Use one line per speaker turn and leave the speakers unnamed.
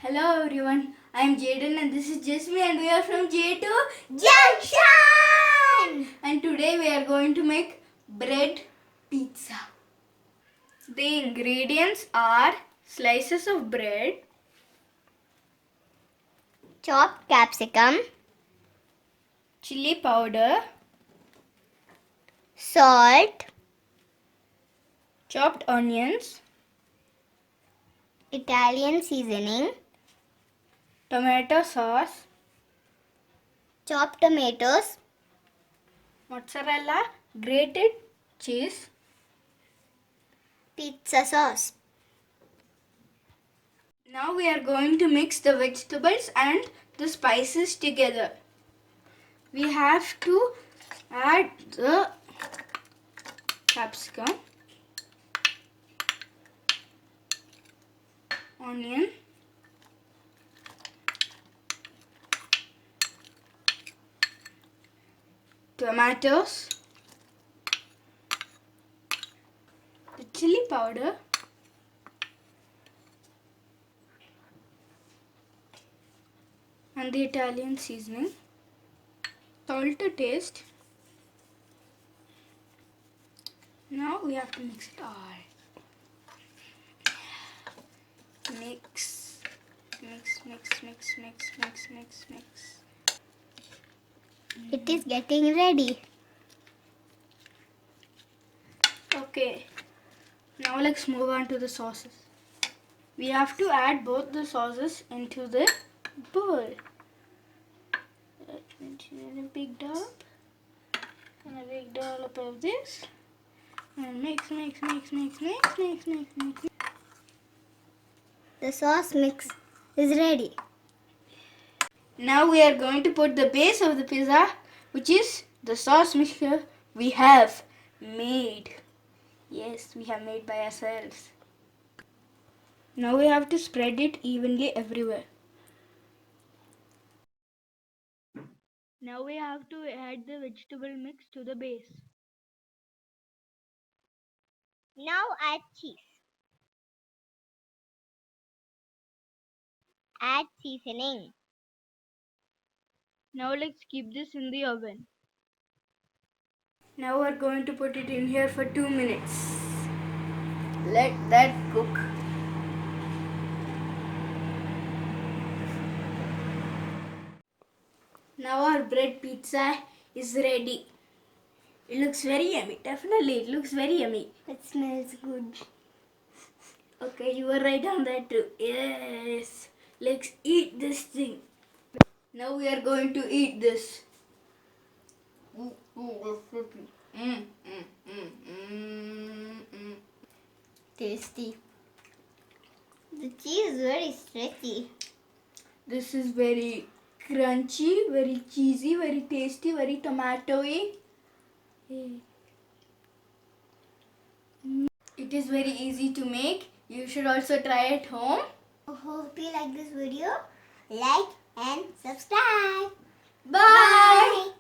Hello everyone, I am Jaden and this is just me and we are from J to Junction! And today we are going to make bread pizza. The ingredients are slices of bread,
chopped capsicum,
chili powder,
salt,
chopped onions,
Italian seasoning,
tomato sauce,
chopped tomatoes,
mozzarella, grated cheese,
pizza sauce.
Now we are going to mix the vegetables and the spices together. We have to add the capsicum, onion, tomatoes, the chili powder, and the Italian seasoning, salt to taste. Now we have to mix it all. Mix.
It is getting ready.
Okay. Now let's move on to the sauces. We have to add both the sauces into the bowl. A big dollop and a big dollop of this. And mix.
The sauce mix is ready.
Now we are going to put the base of the pizza, which is the sauce mixture we have made. Yes, we have made by ourselves. Now we have to spread it evenly everywhere. Now we have to add the vegetable mix to the base.
Now add cheese. Add seasoning.
Now let's keep this in the oven. Now we're going to put it in here for 2 minutes. Let that cook. Now our bread pizza is ready. It looks very yummy. Definitely, it looks very yummy.
It smells good.
Okay, you were right on that too. Yes. Let's eat this thing. Now we are going to eat this.
Tasty. The cheese is very stretchy.
This is very crunchy, very cheesy, very tasty, very tomatoey. It is very easy to make. You should also try at home.
Hope you like this video. Like and subscribe.
Bye.